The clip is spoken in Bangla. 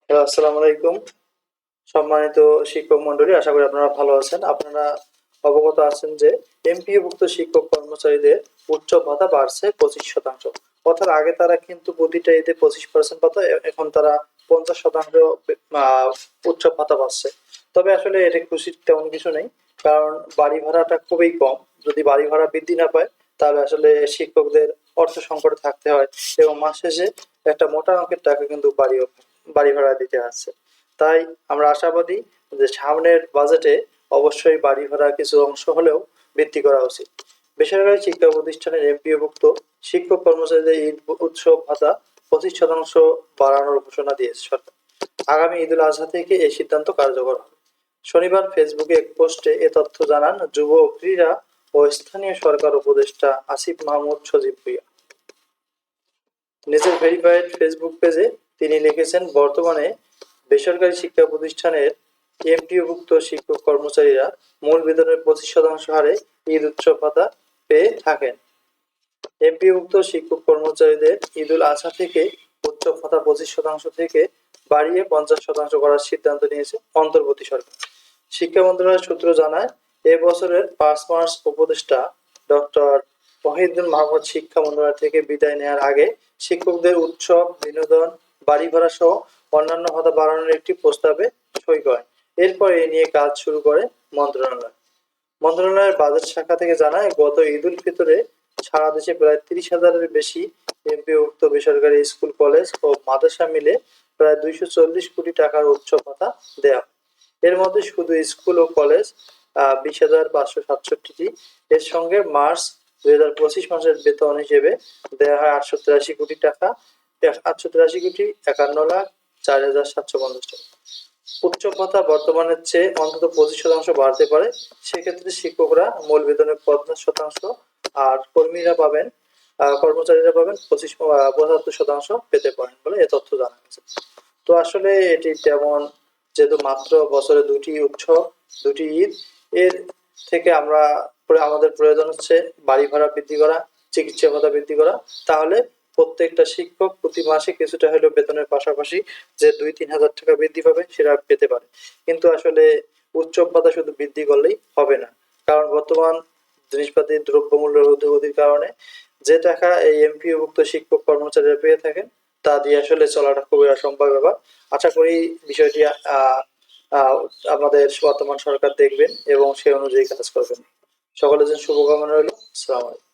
হ্যালো, আসসালামু আলাইকুম। সম্মানিত শিক্ষক মন্ডলী, আশা করি আপনারা ভালো আছেন। আপনারা অবগত আছেন যে এমপিওভুক্ত শিক্ষক কর্মচারীদের উচ্চ ভাতা বাড়ছে 25%। অর্থাৎ আগে তারা কিন্তু প্রতিটা ঈদে 25% পাতো, এখন তারা 50% উচ্চ ভাতা পাচ্ছে। তবে আসলে এটা খুশির তেমন কিছু নেই, কারণ বাড়ি ভাড়াটা খুবই কম। যদি বাড়ি ভাড়া বৃদ্ধি না পায়, তাহলে আসলে শিক্ষকদের অর্থ সংকটে থাকতে হয় এবং মাস শেষে একটা মোটা অঙ্কের টাকা কিন্তু বাড়ি ভাড়া দিতে হচ্ছে। তাই আমরা আশাবাদী যে সামনের বাজেটে অবশ্যই বাড়ি ভাড়া কিছু অংশ হলেও বৃদ্ধি করা উচিত। বেসরকারি শিক্ষা প্রতিষ্ঠানের এমপিওভুক্ত শিক্ষক কর্মচারীদের ঈদ উৎসব ভাতা 25% বাড়ানোর ঘোষণা দিয়েছে সরকার। আগামী ঈদুল আজহা থেকে এই সিদ্ধান্ত কার্যকর হবে। শনিবার ফেসবুকে এক পোস্টে এ তথ্য জানান যুব ক্রীড়া ও স্থানীয় সরকার উপদেষ্টা আসিফ মাহমুদ সজীব ভুঁইয়া। নিজের ভেরিফাইড ফেসবুক পেজে তিনি লিখেছেন, বর্তমানে বেসরকারি শিক্ষা প্রতিষ্ঠানের এমপিওভুক্ত শিক্ষক কর্মচারীরা মূল বেতনের 25% হারে ঈদ উৎসব ভাতা পেয়ে থাকেন। এমপিওভুক্ত শিক্ষক কর্মচারীদের ঈদুল আজহা থেকে উচ্চ ভাতা 25% থেকে বাড়িয়ে 50% করার সিদ্ধান্ত নিয়েছে অন্তর্বর্তী সরকার। শিক্ষা মন্ত্রণালয় সূত্র জানায়, এ বছরের 5 মার্চ উপদেষ্টা ডক্টর ওয়াহিদুল মাহমুদ শিক্ষা মন্ত্রণালয় থেকে বিদায় নেওয়ার আগে শিক্ষকদের উৎসব, বিনোদন, বাড়ি ভাড়া সহ অন্যান্য ভাতা বাড়ানোর একটি প্রস্তাবে সই করেন। এরপর এ নিয়ে কাজ শুরু করে মন্ত্রণালয়। মন্ত্রণালয়ের বাজেট শাখা থেকে জানায়, গত ঈদুল ফিতরে সারা দেশে প্রায় 30,000-এর বেশি এমপিওভুক্ত বেসরকারি স্কুল, কলেজ ও মাদ্রাসা মিলে প্রায় 240 কোটি টাকার উৎসব ভাতা দেয়া হয়। এর মধ্যে শুধু স্কুল ও কলেজ 20,567টি। এর সঙ্গে মার্চ 2025 মাসের বেতন হিসেবে দেয়া হয় 883 কোটি টাকা, 883,51,04,750 টাকা। উচ্চ ভাতা বর্তমানের চেয়ে অন্তত 25% বাড়তে পারে। সেক্ষেত্রে শিক্ষকরা মূল বেতনের 50%, আর কর্মচারীরা পাবেন 75% পেতে পারেন বলে এ তথ্য জানা গেছে। তো আসলে এটি তেমন, যেহেতু মাত্র বছরে দুটি উৎসব, দুটি ঈদ, এর থেকে আমাদের প্রয়োজন হচ্ছে বাড়ি ভাড়া বৃদ্ধি করা, চিকিৎসা ভাতা বৃদ্ধি করা। তাহলে প্রত্যেকটা শিক্ষক প্রতি মাসে কিছুটা হলেও বেতনের পাশাপাশি যে 2-3 হাজার টাকা বৃদ্ধি পাবে সেটা পেতে পারে। কিন্তু আসলে উৎসব ভাতা শুধু বৃদ্ধি করলেই হবে না, কারণ বর্তমান জিনিসপাতির দ্রব্যমূল্যের ঊর্ধ্বগতির কারণে যে টাকা এই এমপিওভুক্ত শিক্ষক কর্মচারীরা পেয়ে থাকেন, তা দিয়ে আসলে চলাটা খুবই অসম্ভব ব্যাপার। আশা করি বিষয়টি আহ আহ আমাদের বর্তমান সরকার দেখবেন এবং সে অনুযায়ী কাজ করবেন। সকলের জন্য শুভকামনা রইল। আসসালামু আলাইকুম।